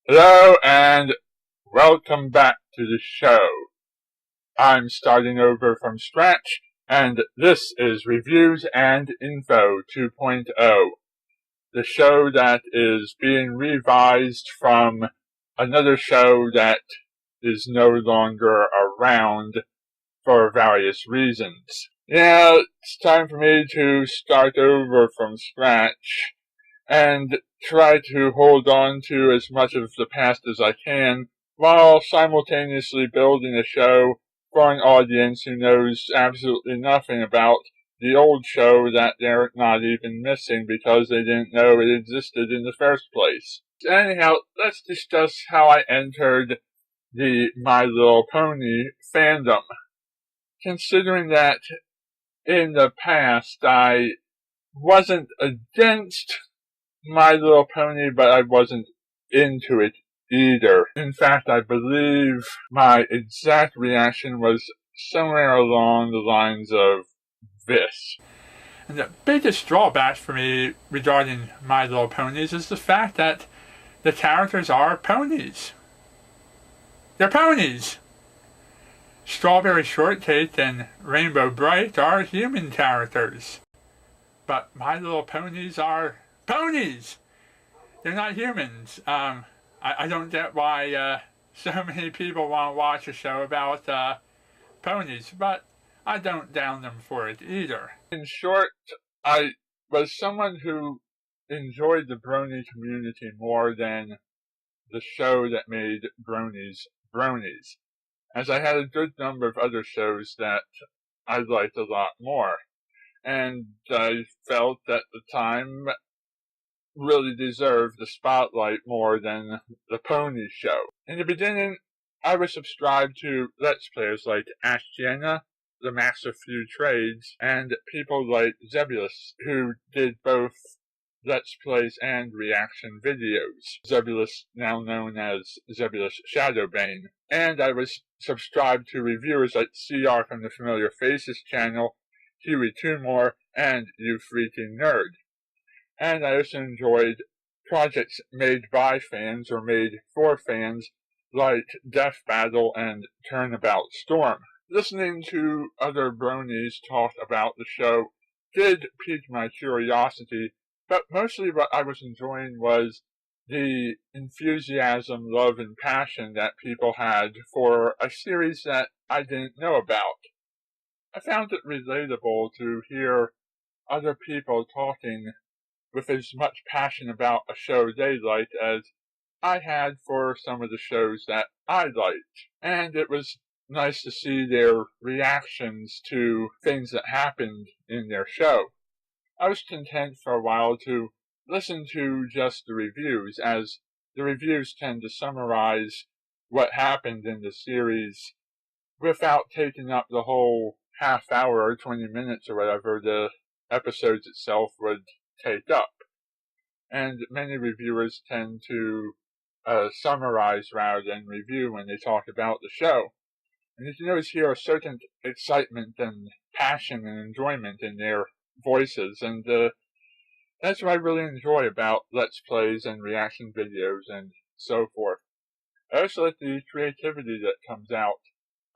Hello and welcome back to the show. I'm starting over from scratch, and this is Reviews and Info 2.0, the show that is being revised from another show that is no longer around for various reasons. Yeah, it's time for me to start over from scratch and try to hold on to as much of the past as I can, while simultaneously building a show for an audience who knows absolutely nothing about the old show that they're not even missing because they didn't know it existed in the first place. Anyhow, let's discuss how I entered the My Little Pony fandom. Considering that in the past I wasn't against My Little Pony, but I wasn't into it either. In fact, I believe my exact reaction was somewhere along the lines of this. And the biggest drawback for me regarding My Little Ponies is the fact that the characters are ponies. They're ponies! Strawberry Shortcake and Rainbow Bright are human characters. But My Little Ponies are ponies! They're not humans. I don't get why so many people want to watch a show about ponies, but I don't down them for it either. In short, I was someone who enjoyed the brony community more than the show that made bronies bronies, as I had a good number of other shows that I liked a lot more, and I felt at the time really deserved the spotlight more than the Pony Show. In the beginning, I was subscribed to Let's Players like Ashkihyena, the MaxOfFewTrades, and people like Zebasiz, who did both Let's Plays and reaction videos. Zebasiz, now known as Zebasiz Shadowbane. And I was subscribed to reviewers like CR from the FamiliarFacesChannel, Hewylewis, and YouFreakinNerd. And I also enjoyed projects made by fans or made for fans like Death Battle and Turnabout Storm. Listening to other bronies talk about the show did pique my curiosity, but mostly what I was enjoying was the enthusiasm, love, and passion that people had for a series that I didn't know about. I found it relatable to hear other people talking with as much passion about a show they liked as I had for some of the shows that I liked. And it was nice to see their reactions to things that happened in their show. I was content for a while to listen to just the reviews, as the reviews tend to summarize what happened in the series without taking up the whole half hour or 20 minutes or whatever the episodes itself would take up. And many reviewers tend to summarize rather than review when they talk about the show. And you can always hear a certain excitement and passion and enjoyment in their voices, and that's what I really enjoy about Let's Plays and reaction videos and so forth. I also like the creativity that comes out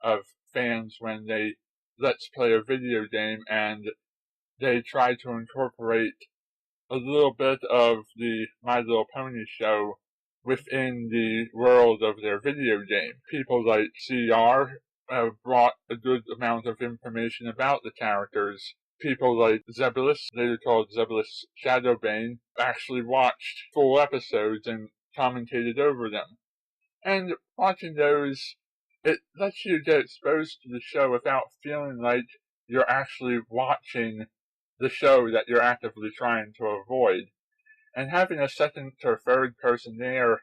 of fans when they Let's Play a video game and they try to incorporate a little bit of the My Little Pony show within the world of their video game. People like CR brought a good amount of information about the characters. People like Zebasiz, later called Zebasiz Shadowbane, actually watched full episodes and commentated over them. And watching those, it lets you get exposed to the show without feeling like you're actually watching the show that you're actively trying to avoid. And having a second or third person there,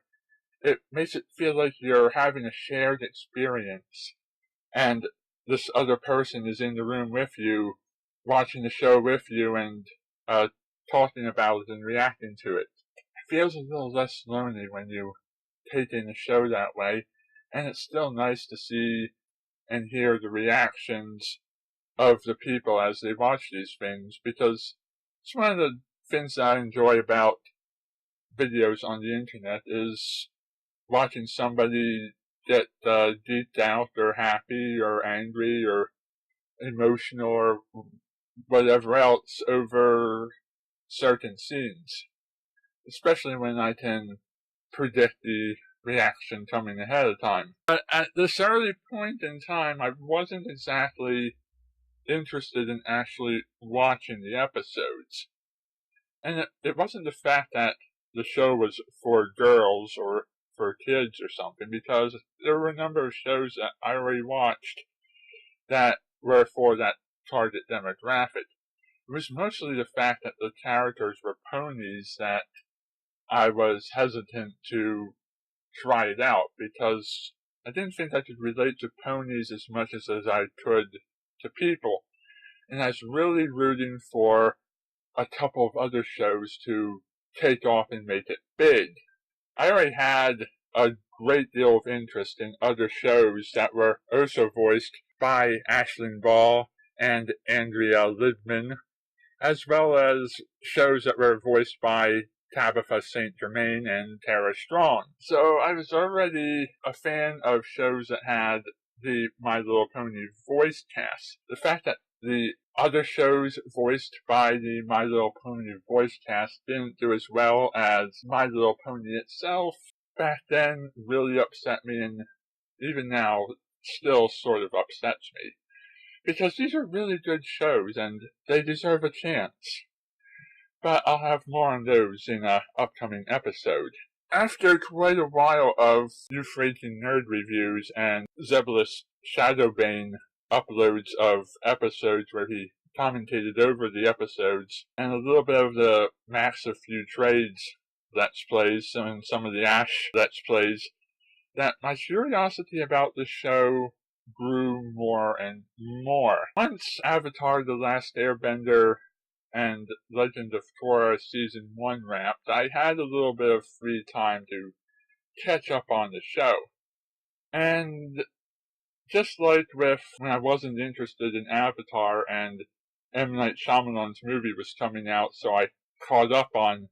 it makes it feel like you're having a shared experience. And this other person is in the room with you, watching the show with you, and talking about it and reacting to it. It feels a little less lonely when you take in the show that way, and it's still nice to see and hear the reactions of the people as they watch these things, because it's one of the things that I enjoy about videos on the internet is watching somebody get deeped out or happy or angry or emotional or whatever else over certain scenes. Especially when I can predict the reaction coming ahead of time. But at this early point in time, I wasn't exactly interested in actually watching the episodes. And it wasn't the fact that the show was for girls or for kids or something, because there were a number of shows that I already watched that were for that target demographic. It was mostly the fact that the characters were ponies that I was hesitant to try it out, because I didn't think I could relate to ponies as much as I could to people. And I was really rooting for a couple of other shows to take off and make it big. I already had a great deal of interest in other shows that were also voiced by Aisling Ball and Andrea Lidman, as well as shows that were voiced by Tabitha St. Germain and Tara Strong. So I was already a fan of shows that had the My Little Pony voice cast. The fact that the other shows voiced by the My Little Pony voice cast didn't do as well as My Little Pony itself back then really upset me, and even now still sort of upsets me. Because these are really good shows and they deserve a chance. But I'll have more on those in an upcoming episode. After quite a while of YOUFREAKINNERD reviews and Zebasiz Shadowbane uploads of episodes where he commentated over the episodes, and a little bit of the MaxOfFewTrades Let's Plays and some of the Ash Let's Plays, that my curiosity about the show grew more and more. Once Avatar: The Last Airbender and Legend of Korra Season 1 wrapped, I had a little bit of free time to catch up on the show. And just like with when I wasn't interested in Avatar and M. Night Shyamalan's movie was coming out, so I caught up on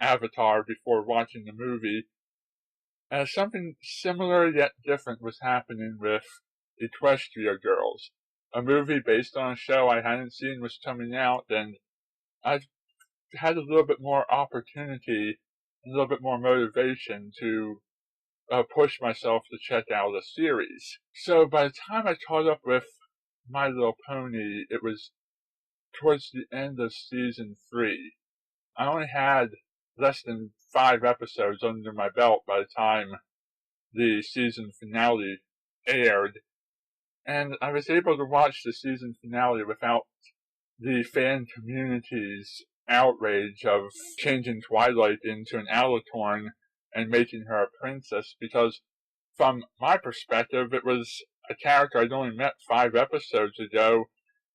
Avatar before watching the movie, something similar yet different was happening with Equestria Girls. A movie based on a show I hadn't seen was coming out, and I've had a little bit more opportunity, a little bit more motivation to push myself to check out a series. So by the time I caught up with My Little Pony, it was towards the end of Season 3. I only had less than 5 episodes under my belt by the time the season finale aired, and I was able to watch the season finale without the fan community's outrage of changing Twilight into an Alatorn and making her a princess, because from my perspective it was a character I'd only met 5 episodes ago,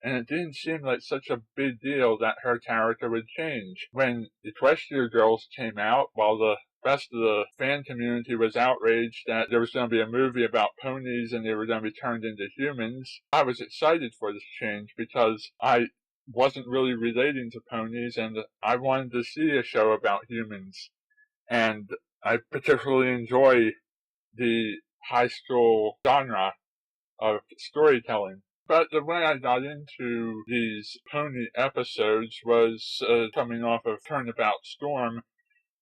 and it didn't seem like such a big deal that her character would change. When Equestria Girls came out, while the rest of the fan community was outraged that there was going to be a movie about ponies and they were going to be turned into humans, I was excited for this change because I wasn't really relating to ponies and I wanted to see a show about humans. And I particularly enjoy the high school genre of storytelling. But the way I got into these pony episodes was coming off of Turnabout Storm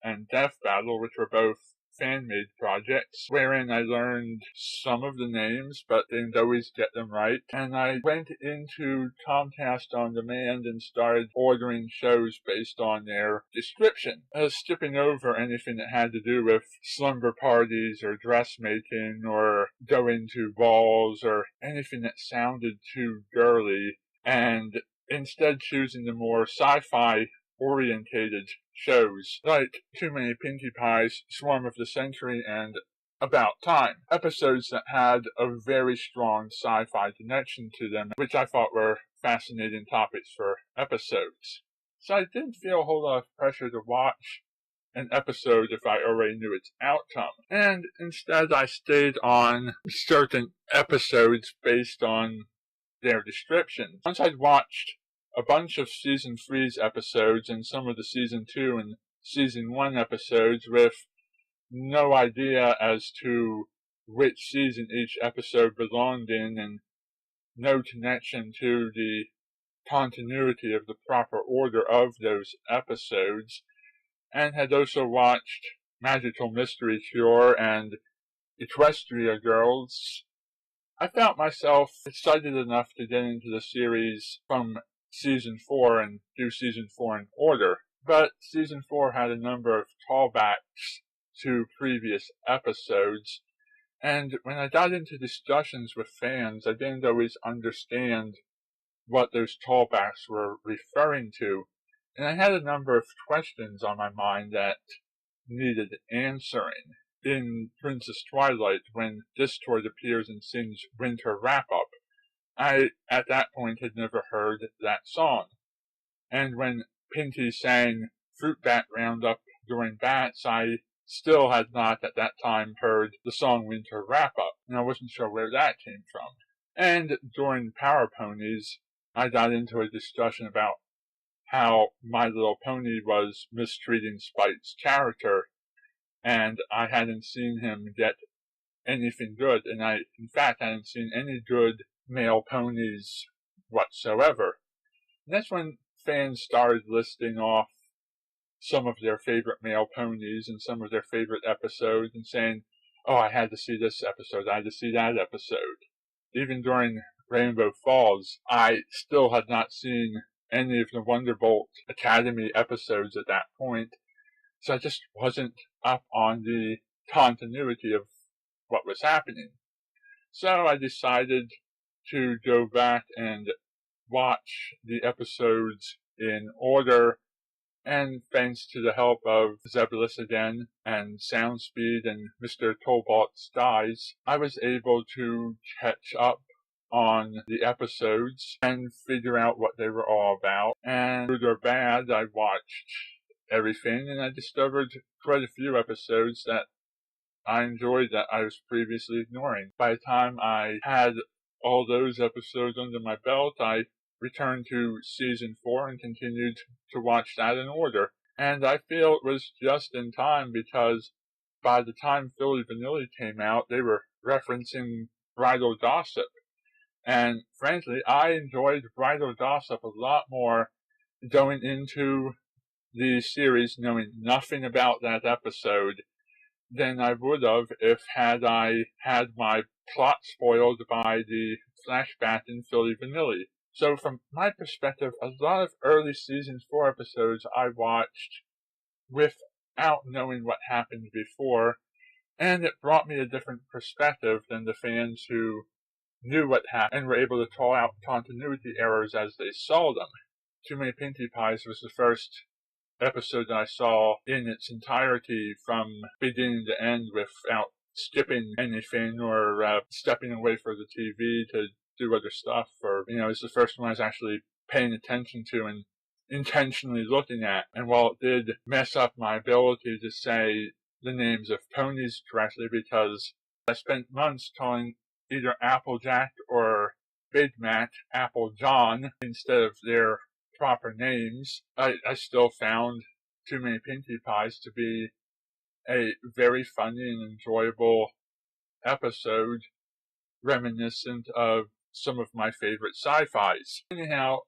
and Death Battle, which were both fan-made projects, wherein I learned some of the names, but didn't always get them right. And I went into Comcast On Demand and started ordering shows based on their description, skipping over anything that had to do with slumber parties or dressmaking or going to balls or anything that sounded too girly, and instead choosing the more sci-fi orientated shows like Too Many Pinkie Pies, Swarm of the Century, and About Time. Episodes that had a very strong sci-fi connection to them, which I thought were fascinating topics for episodes. So I didn't feel a whole lot of pressure to watch an episode if I already knew its outcome. And instead I stayed on certain episodes based on their description. Once I'd watched a bunch of Season 3's episodes and some of the Season 2 and Season 1 episodes with no idea as to which season each episode belonged in, and no connection to the continuity of the proper order of those episodes, and had also watched Magical Mystery Cure and Equestria Girls, I felt myself excited enough to get into the series from Season 4 and do Season 4 in order. But Season 4 had a number of callbacks to previous episodes, and when I got into discussions with fans, I didn't always understand what those callbacks were referring to, and I had a number of questions on my mind that needed answering. In Princess Twilight, when Discord appears and sings Winter Wrap-Up, I, at that point, had never heard that song. And when Pinky sang Fruit Bat Roundup during Bats, I still had not at that time heard the song Winter Wrap-Up, and I wasn't sure where that came from. And during Power Ponies, I got into a discussion about how My Little Pony was mistreating Spike's character, and I hadn't seen him get anything good, and I, in fact, hadn't seen any good male ponies whatsoever. And that's when fans started listing off some of their favorite male ponies and some of their favorite episodes and saying, oh, I had to see this episode, I had to see that episode. Even during Rainbow Falls, I still had not seen any of the Wonderbolt Academy episodes at that point, so I just wasn't up on the continuity of what was happening. So I decided to go back and watch the episodes in order, and thanks to the help of Zebasiz again and Soundspeed and MrCobaltSky, I was able to catch up on the episodes and figure out what they were all about. And good or bad, I watched everything, and I discovered quite a few episodes that I enjoyed that I was previously ignoring. By the time I had all those episodes under my belt, I returned to Season 4 and continued to watch that in order. And I feel it was just in time, because by the time Philly Vanilli came out, they were referencing Bridal Gossip. And frankly, I enjoyed Bridal Gossip a lot more going into the series knowing nothing about that episode than I would have if had I had my plot spoiled by the flashback in Philly Vanilli. So from my perspective, a lot of early Season 4 episodes I watched without knowing what happened before, and it brought me a different perspective than the fans who knew what happened and were able to call out continuity errors as they saw them. Too Many Pinkie Pies was the first episode that I saw in its entirety from beginning to end without skipping anything or stepping away from the TV to do other stuff. Or, it's the first one I was actually paying attention to and intentionally looking at. And while it did mess up my ability to say the names of ponies correctly, because I spent months calling either Applejack or Big Mac Apple John instead of their proper names, I still found Too Many Pinkie Pies to be a very funny and enjoyable episode, reminiscent of some of my favorite sci-fis. Anyhow,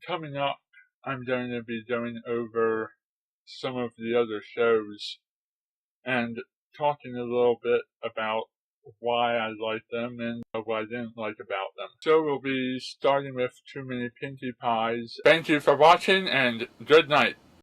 coming up, I'm going to be going over some of the other shows and talking a little bit about why I like them and what I didn't like about them. So we'll be starting with Too Many Pinkie Pies. Thank you for watching, and good night.